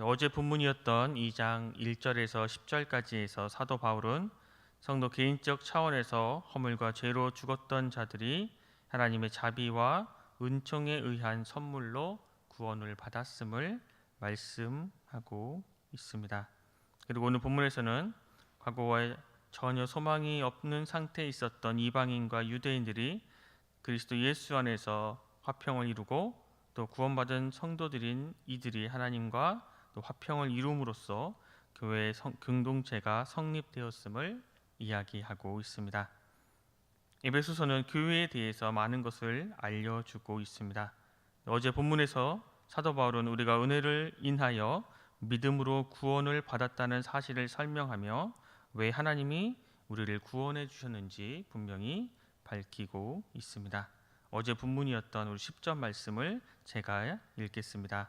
어제 본문이었던 2장 1절에서 10절까지에서 사도 바울은 성도 개인적 차원에서 허물과 죄로 죽었던 자들이 하나님의 자비와 은총에 의한 선물로 구원을 받았음을 말씀하고 있습니다. 그리고 오늘 본문에서는 과거에 전혀 소망이 없는 상태에 있었던 이방인과 유대인들이 그리스도 예수 안에서 화평을 이루고 또 구원받은 성도들인 이들이 하나님과 또 화평을 이룸으로써 교회의 공동체가 성립되었음을 이야기하고 있습니다. 에베소서는 교회에 대해서 많은 것을 알려주고 있습니다. 어제 본문에서 사도 바울은 우리가 은혜를 인하여 믿음으로 구원을 받았다는 사실을 설명하며 왜 하나님이 우리를 구원해 주셨는지 분명히 밝히고 있습니다. 어제 본문이었던 우리 10절 말씀을 제가 읽겠습니다.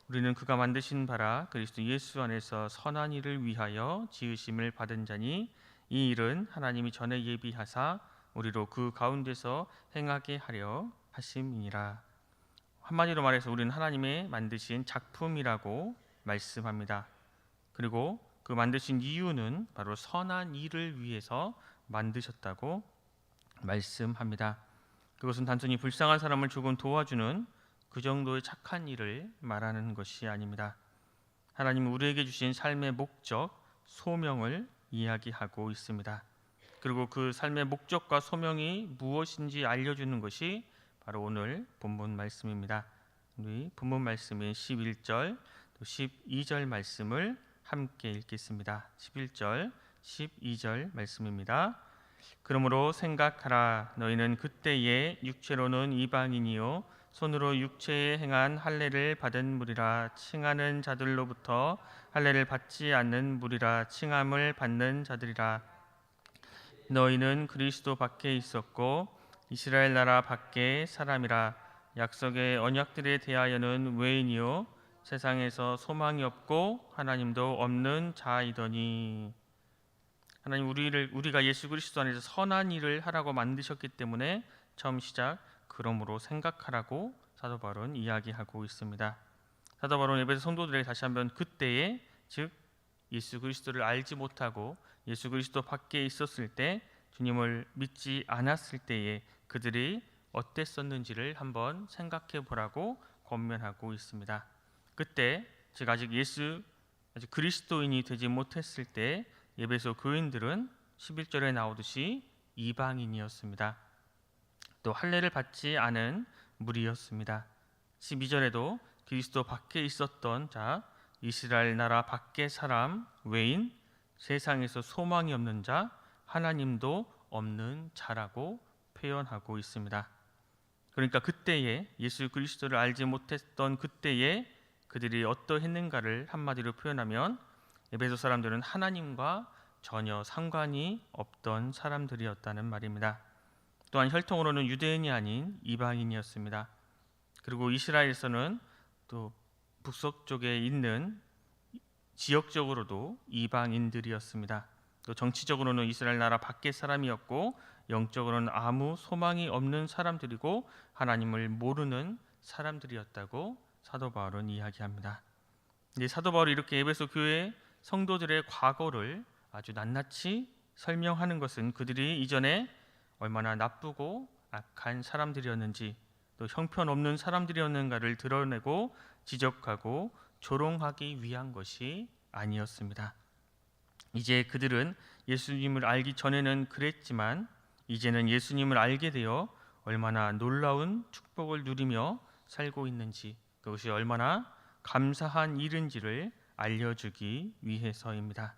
우리는 그가 만드신 바라 그리스도 예수 안에서 선한 일을 위하여 지으심을 받은 자니 이 일은 하나님이 전에 예비하사 우리로 그 가운데서 행하게 하려 하심이니라. 한마디로 말해서 우리는 하나님의 만드신 작품이라고 말씀합니다. 그리고 그 만드신 이유는 바로 선한 일을 위해서 만드셨다고 말씀합니다. 그것은 단순히 불쌍한 사람을 조금 도와주는 그 정도의 착한 일을 말하는 것이 아닙니다. 하나님은 우리에게 주신 삶의 목적, 소명을 이야기하고 있습니다. 그리고 그 삶의 목적과 소명이 무엇인지 알려주는 것이 바로 오늘 본문 말씀입니다. 우리 본문 말씀인 11절, 또 12절 말씀을 함께 읽겠습니다. 11절, 12절 말씀입니다. 그러므로 생각하라. 너희는 그때에 육체로는 이방인이요 손으로 육체에 행한 할례를 받은 무리라. 칭하는 자들로부터 할례를 받지 않는 무리라. 칭함을 받는 자들이라. 너희는 그리스도 밖에 있었고 이스라엘 나라 밖에 사람이라. 약속의 언약들에 대하여는 외인이요 세상에서 소망이 없고 하나님도 없는 자이더니. 하나님 우리가 예수 그리스도 안에서 선한 일을 하라고 만드셨기 때문에 처음 시작 그러므로 생각하라고 사도 바울은 이야기하고 있습니다. 사도 바울은 에베소 성도들에게 다시 한번 그때에, 즉 예수 그리스도를 알지 못하고 예수 그리스도 밖에 있었을 때, 주님을 믿지 않았을 때에 그들이 어땠었는지를 한번 생각해 보라고 권면하고 있습니다. 그때, 즉 아직 그리스도인이 되지 못했을 때 에베소 교인들은 11절에 나오듯이 이방인이었습니다. 또 할례를 받지 않은 무리였습니다. 12절에도 그리스도 밖에 있었던 자, 이스라엘 나라 밖의 사람, 외인, 세상에서 소망이 없는 자, 하나님도 없는 자라고 표현하고 있습니다. 그러니까 그때에 예수 그리스도를 알지 못했던 그때에 그들이 어떠했는가를 한마디로 표현하면 에베소 사람들은 하나님과 전혀 상관이 없던 사람들이었다는 말입니다. 또한 혈통으로는 유대인이 아닌 이방인이었습니다. 그리고 이스라엘에서는 또 북서쪽에 있는 지역적으로도 이방인들이었습니다. 또 정치적으로는 이스라엘 나라 밖의 사람이었고 영적으로는 아무 소망이 없는 사람들이고 하나님을 모르는 사람들이었다고 사도 바울은 이야기합니다. 사도 바울이 이렇게 에베소 교회 성도들의 과거를 아주 낱낱이 설명하는 것은 그들이 이전에 얼마나 나쁘고 악한 사람들이었는지, 또 형편없는 사람들이었는가를 드러내고 지적하고 조롱하기 위한 것이 아니었습니다. 이제 그들은 예수님을 알기 전에는 그랬지만 이제는 예수님을 알게 되어 얼마나 놀라운 축복을 누리며 살고 있는지, 그것이 얼마나 감사한 일인지를 알려주기 위해서입니다.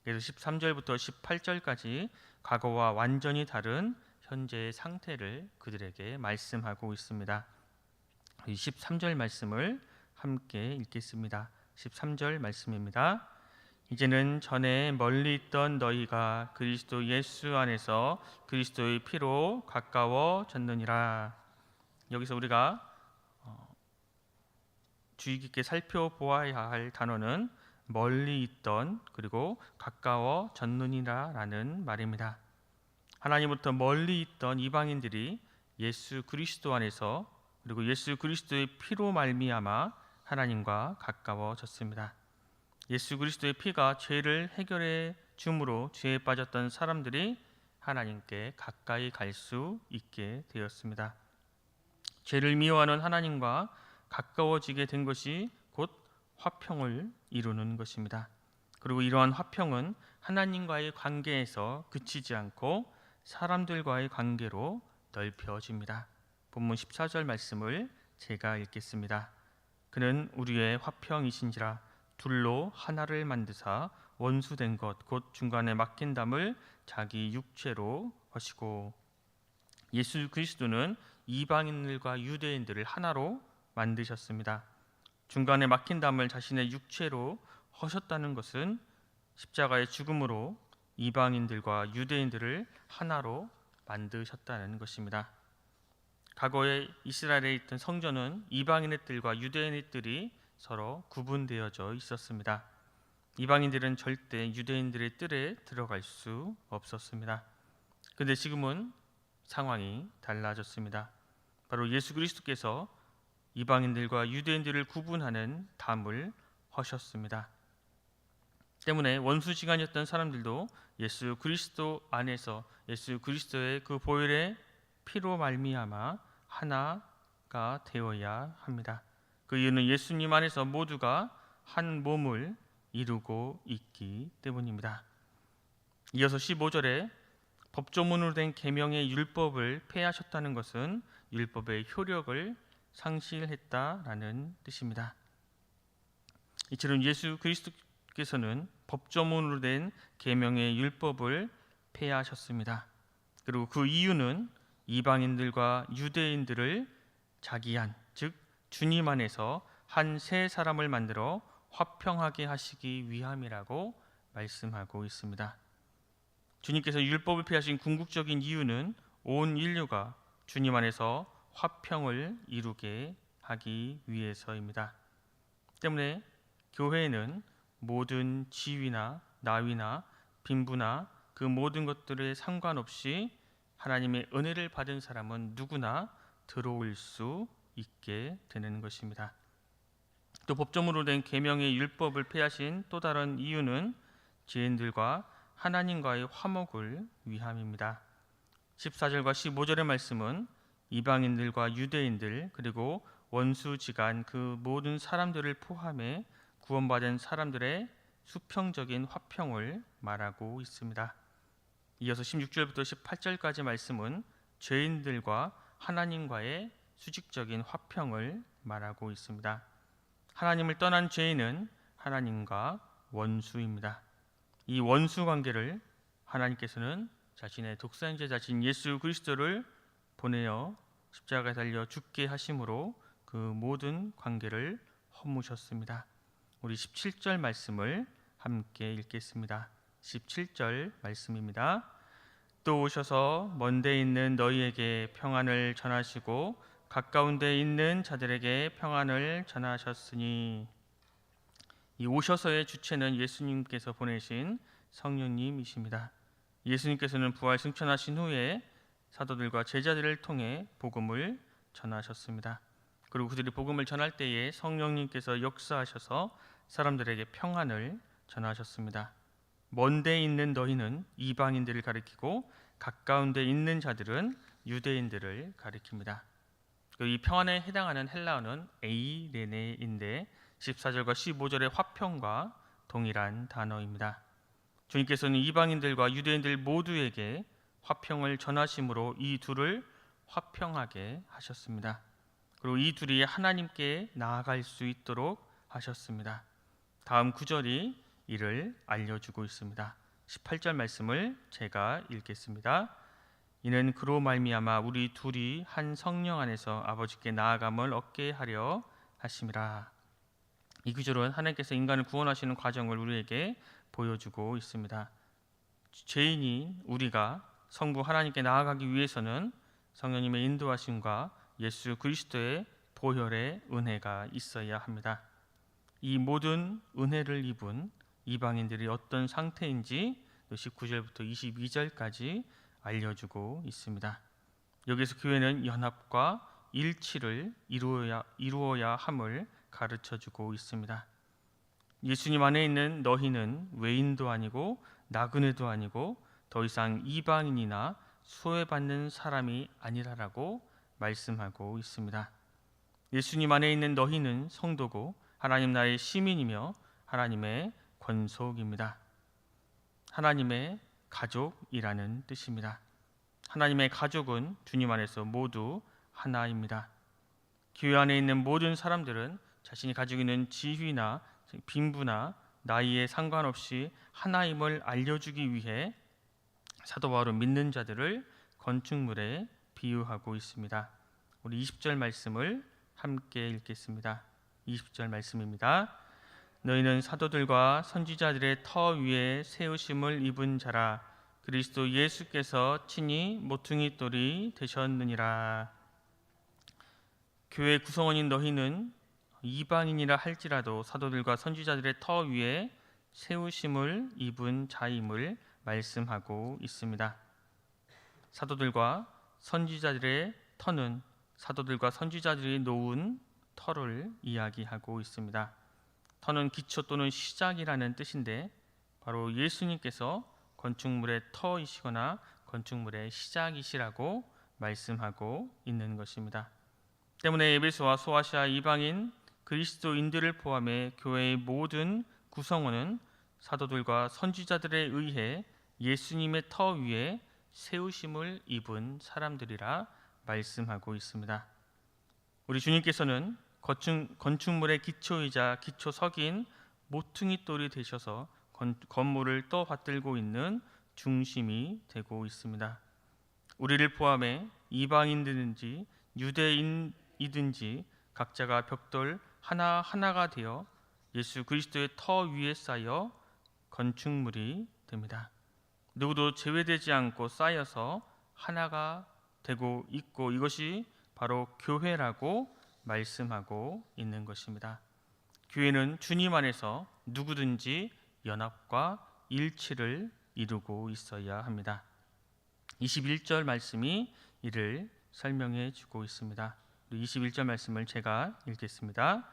그래서 13절부터 18절까지 과거와 완전히 다른 현재의 상태를 그들에게 말씀하고 있습니다. 13절 말씀을 함께 읽겠습니다. 13절 말씀입니다. 이제는 전에 멀리 있던 너희가 그리스도 예수 안에서 그리스도의 피로 가까워졌느니라. 여기서 우리가 주의 깊게 살펴보아야 할 단어는 멀리 있던 그리고 가까워졌느니라 라는 말입니다. 하나님부터 멀리 있던 이방인들이 예수 그리스도 안에서 그리고 예수 그리스도의 피로 말미암아 하나님과 가까워졌습니다. 예수 그리스도의 피가 죄를 해결해 줌으로 죄에 빠졌던 사람들이 하나님께 가까이 갈 수 있게 되었습니다. 죄를 미워하는 하나님과 가까워지게 된 것이 곧 화평을 이루는 것입니다. 그리고 이러한 화평은 하나님과의 관계에서 그치지 않고 사람들과의 관계로 넓혀집니다. 본문 14절 말씀을 제가 읽겠습니다. 그는 우리의 화평이신지라 둘로 하나를 만드사 원수된 것 곧 중간에 막힌 담을 자기 육체로 하시고, 예수 그리스도는 이방인들과 유대인들을 하나로 만드셨습니다. 중간에 막힌 담을 자신의 육체로 허셨다는 것은 십자가의 죽음으로 이방인들과 유대인들을 하나로 만드셨다는 것입니다. 과거에 이스라엘에 있던 성전은 이방인의 뜰과 유대인의 뜰이 서로 구분되어져 있었습니다. 이방인들은 절대 유대인들의 뜰에 들어갈 수 없었습니다. 그런데 지금은 상황이 달라졌습니다. 바로 예수 그리스도께서 이방인들과 유대인들을 구분하는 담을 허셨습니다. 때문에 원수지간이었던 사람들도 예수 그리스도 안에서 예수 그리스도의 그 보혈의 피로 말미암아 하나가 되어야 합니다. 그 이유는 예수님 안에서 모두가 한 몸을 이루고 있기 때문입니다. 이어서 15절에 법조문으로 된 계명의 율법을 폐하셨다는 것은 율법의 효력을 상실했다라는 뜻입니다. 이처럼 예수 그리스도께서는 법조문으로 된 계명의 율법을 폐하셨습니다. 그리고 그 이유는 이방인들과 유대인들을 자기 안, 즉 주님 안에서 한 새 사람을 만들어 화평하게 하시기 위함이라고 말씀하고 있습니다. 주님께서 율법을 폐하신 궁극적인 이유는 온 인류가 주님 안에서 화평을 이루게 하기 위해서입니다. 때문에 교회는 모든 지위나 나위나 빈부나 그 모든 것들에 상관없이 하나님의 은혜를 받은 사람은 누구나 들어올 수 있게 되는 것입니다. 또 법조문으로 된 계명의 율법을 폐하신 또 다른 이유는 죄인들과 하나님과의 화목을 위함입니다. 14절과 15절의 말씀은 이방인들과 유대인들 그리고 원수지간 그 모든 사람들을 포함해 구원받은 사람들의 수평적인 화평을 말하고 있습니다. 이어서 16절부터 18절까지 말씀은 죄인들과 하나님과의 수직적인 화평을 말하고 있습니다. 하나님을 떠난 죄인은 하나님과 원수입니다. 이 원수 관계를 하나님께서는 자신의 독생자자신 예수 그리스도를 보내어 십자가에 달려 죽게 하심으로 그 모든 관계를 허무셨습니다. 우리 17절 말씀을 함께 읽겠습니다. 17절 말씀입니다. 또 오셔서 먼데 있는 너희에게 평안을 전하시고 가까운 데 있는 자들에게 평안을 전하셨으니, 이 오셔서의 주체는 예수님께서 보내신 성령님이십니다. 예수님께서는 부활 승천하신 후에 사도들과 제자들을 통해 복음을 전하셨습니다. 그리고 그들이 복음을 전할 때에 성령님께서 역사하셔서 사람들에게 평안을 전하셨습니다. 먼데 있는 너희는 이방인들을 가리키고 가까운 데 있는 자들은 유대인들을 가리킵니다. 이 평안에 해당하는 헬라어는 에이레네인데 14절과 15절의 화평과 동일한 단어입니다. 주님께서는 이방인들과 유대인들 모두에게 화평을 전하심으로 이 둘을 화평하게 하셨습니다. 그리고 이 둘이 하나님께 나아갈 수 있도록 하셨습니다. 다음 구절이 이를 알려주고 있습니다. 18절 말씀을 제가 읽겠습니다. 이는 그로 말미암아 우리 둘이 한 성령 안에서 아버지께 나아감을 얻게 하려 하심이라. 이 구절은 하나님께서 인간을 구원하시는 과정을 우리에게 보여주고 있습니다. 죄인인 우리가 성부 하나님께 나아가기 위해서는 성령님의 인도하심과 예수 그리스도의 보혈의 은혜가 있어야 합니다. 이 모든 은혜를 입은 이방인들이 어떤 상태인지 19절부터 22절까지 알려주고 있습니다. 여기서 교회는 연합과 일치를 이루어야 함을 가르쳐주고 있습니다. 예수님 안에 있는 너희는 외인도 아니고 나그네도 아니고 더 이상 이방인이나 소외받는 사람이 아니라라고 말씀하고 있습니다. 예수님 안에 있는 너희는 성도고 하나님 나라의 시민이며 하나님의 권속입니다. 하나님의 가족이라는 뜻입니다. 하나님의 가족은 주님 안에서 모두 하나입니다. 교회 안에 있는 모든 사람들은 자신이 가지고 있는 지위나 빈부나 나이에 상관없이 하나임을 알려주기 위해 사도 바울은 믿는 자들을 건축물에 비유하고 있습니다. 우리 20절 말씀을 함께 읽겠습니다. 20절 말씀입니다. 너희는 사도들과 선지자들의 터 위에 세우심을 입은 자라. 그리스도 예수께서 친히 모퉁이 돌이 되셨느니라. 교회 구성원인 너희는 이방인이라 할지라도 사도들과 선지자들의 터 위에 세우심을 입은 자임을 말씀하고 있습니다. 사도들과 선지자들의 터는 사도들과 선지자들이 놓은 터를 이야기하고 있습니다. 터는 기초 또는 시작이라는 뜻인데 바로 예수님께서 건축물의 터이시거나 건축물의 시작이시라고 말씀하고 있는 것입니다. 때문에 에베소와 소아시아 이방인 그리스도인들을 포함해 교회의 모든 구성원은 사도들과 선지자들에 의해 예수님의 터 위에 세우심을 입은 사람들이라 말씀하고 있습니다. 우리 주님께서는 건축물의 기초이자 기초석인 모퉁이 돌이 되셔서 건물을 떠받들고 있는 중심이 되고 있습니다. 우리를 포함해 이방인이든지 유대인이든지 각자가 벽돌 하나하나가 되어 예수 그리스도의 터 위에 쌓여 건축물이 됩니다. 누구도 제외되지 않고 쌓여서 하나가 되고 있고 이것이 바로 교회라고 말씀하고 있는 것입니다. 교회는 주님 안에서 누구든지 연합과 일치를 이루고 있어야 합니다. 21절 말씀이 이를 설명해 주고 있습니다. 21절 말씀을 제가 읽겠습니다.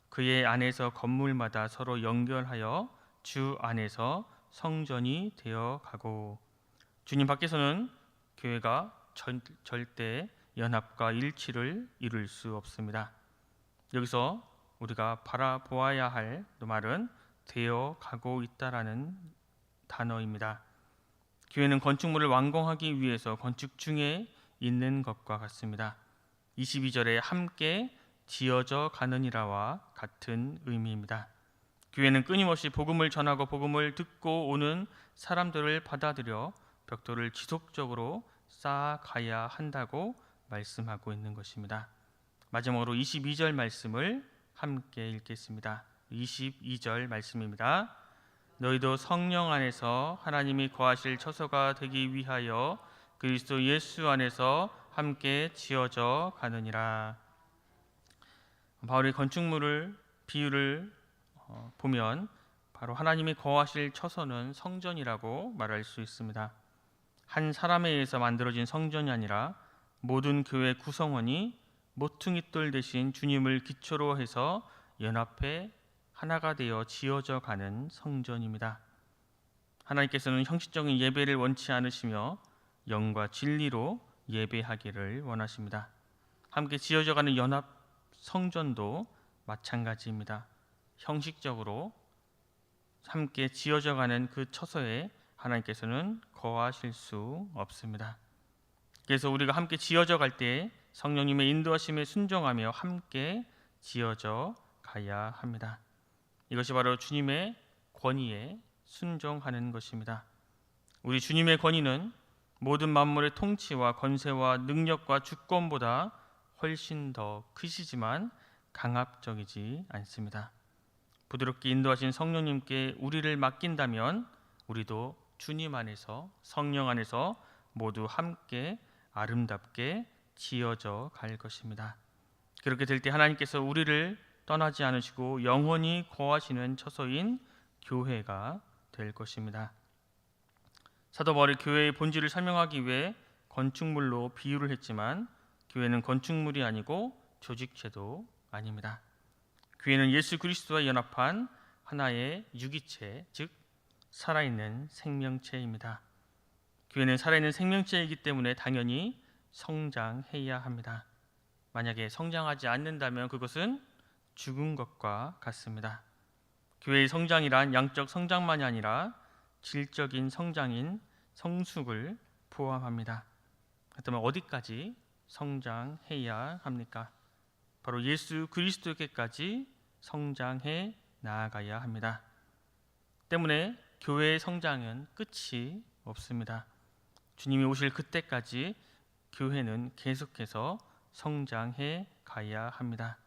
그의 안에서 건물마다 서로 연결하여 주 안에서 성전이 되어 가고. 주님 밖에서는 교회가 절대 연합과 일치를 이룰 수 없습니다. 여기서 우리가 바라보아야 할 말은 되어 가고 있다라는 단어입니다. 교회는 건축물을 완공하기 위해서 건축 중에 있는 것과 같습니다. 22절에 함께 지어져 가느니라와 같은 의미입니다. 교회는 끊임없이 복음을 전하고 복음을 듣고 오는 사람들을 받아들여 벽돌을 지속적으로 쌓아가야 한다고 말씀하고 있는 것입니다. 마지막으로 22절 말씀을 함께 읽겠습니다. 22절 말씀입니다. 너희도 성령 안에서 하나님이 거하실 처소가 되기 위하여 그리스도 예수 안에서 함께 지어져 가느니라. 바울의 건축물을 비유를 보면 바로 하나님이 거하실 처소는 성전이라고 말할 수 있습니다. 한 사람에 의해서 만들어진 성전이 아니라 모든 교회 구성원이 모퉁이돌 대신 주님을 기초로 해서 연합해 하나가 되어 지어져 가는 성전입니다. 하나님께서는 형식적인 예배를 원치 않으시며 영과 진리로 예배하기를 원하십니다. 함께 지어져 가는 연합 성전도 마찬가지입니다. 형식적으로 함께 지어져 가는 그 처소에 하나님께서는 거하실 수 없습니다. 그래서 우리가 함께 지어져 갈 때 성령님의 인도하심에 순종하며 함께 지어져 가야 합니다. 이것이 바로 주님의 권위에 순종하는 것입니다. 우리 주님의 권위는 모든 만물의 통치와 권세와 능력과 주권보다 훨씬 더 크시지만 강압적이지 않습니다. 부드럽게 인도하신 성령님께 우리를 맡긴다면 우리도 주님 안에서 성령 안에서 모두 함께 아름답게 지어져 갈 것입니다. 그렇게 될 때 하나님께서 우리를 떠나지 않으시고 영원히 거하시는 처소인 교회가 될 것입니다. 사도 바울이 교회의 본질을 설명하기 위해 건축물로 비유를 했지만 교회는 건축물이 아니고 조직체도 아닙니다. 교회는 예수 그리스도와 연합한 하나의 유기체, 즉 살아있는 생명체입니다. 교회는 살아있는 생명체이기 때문에 당연히 성장해야 합니다. 만약에 성장하지 않는다면 그것은 죽은 것과 같습니다. 교회의 성장이란 양적 성장만이 아니라 질적인 성장인 성숙을 포함합니다. 그렇다면 어디까지 성장해야 합니까? 바로 예수 그리스도께까지 성장해 나아가야 합니다. 때문에 교회의 성장은 끝이 없습니다. 주님이 오실 그때까지 교회는 계속해서 성장해 가야 합니다.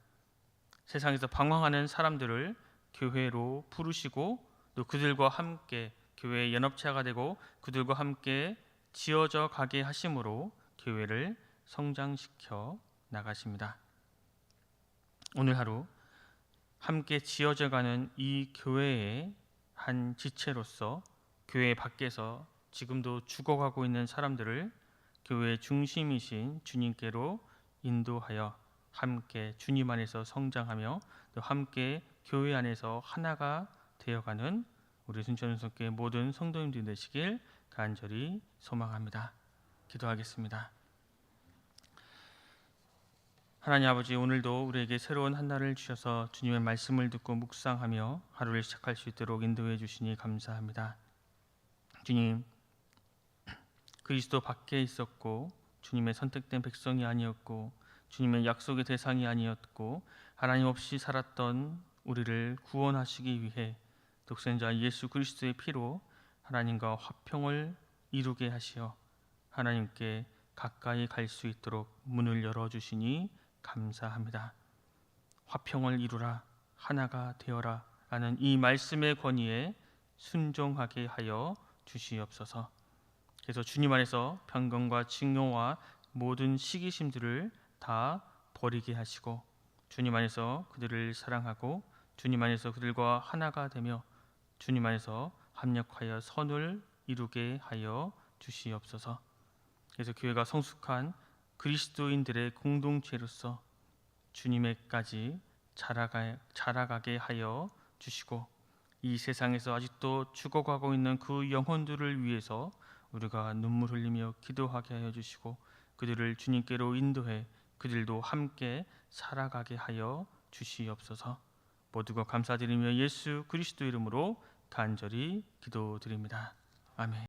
세상에서 방황하는 사람들을 교회로 부르시고 또 그들과 함께 교회의 연합체가 되고 그들과 함께 지어져 가게 하심으로 교회를 성장시켜 나가십니다. 오늘 하루 함께 지어져 가는 이 교회의 한 지체로서 교회 밖에서 지금도 죽어가고 있는 사람들을 교회의 중심이신 주님께로 인도하여 함께 주님 안에서 성장하며 또 함께 교회 안에서 하나가 되어가는 우리 순천은속교회 모든 성도님들 되시길 간절히 소망합니다. 기도하겠습니다. 하나님 아버지, 오늘도 우리에게 새로운 한 날을 주셔서 주님의 말씀을 듣고 묵상하며 하루를 시작할 수 있도록 인도해 주시니 감사합니다. 주님, 그리스도 밖에 있었고 주님의 선택된 백성이 아니었고 주님의 약속의 대상이 아니었고 하나님 없이 살았던 우리를 구원하시기 위해 독생자 예수 그리스도의 피로 하나님과 화평을 이루게 하시어 하나님께 가까이 갈 수 있도록 문을 열어주시니 감사합니다. 화평을 이루라, 하나가 되어라 라는 이 말씀의 권위에 순종하게 하여 주시옵소서. 그래서 주님 안에서 편견과 증오와 모든 시기심들을 다 버리게 하시고 주님 안에서 그들을 사랑하고 주님 안에서 그들과 하나가 되며 주님 안에서 합력하여 선을 이루게 하여 주시옵소서. 그래서 교회가 성숙한 그리스도인들의 공동체로서 주님에까지 자라가게 하여 주시고 이 세상에서 아직도 죽어가고 있는 그 영혼들을 위해서 우리가 눈물 흘리며 기도하게 하여 주시고 그들을 주님께로 인도해 그들도 함께 살아가게 하여 주시옵소서. 모두가 감사드리며 예수 그리스도 이름으로 간절히 기도드립니다. 아멘.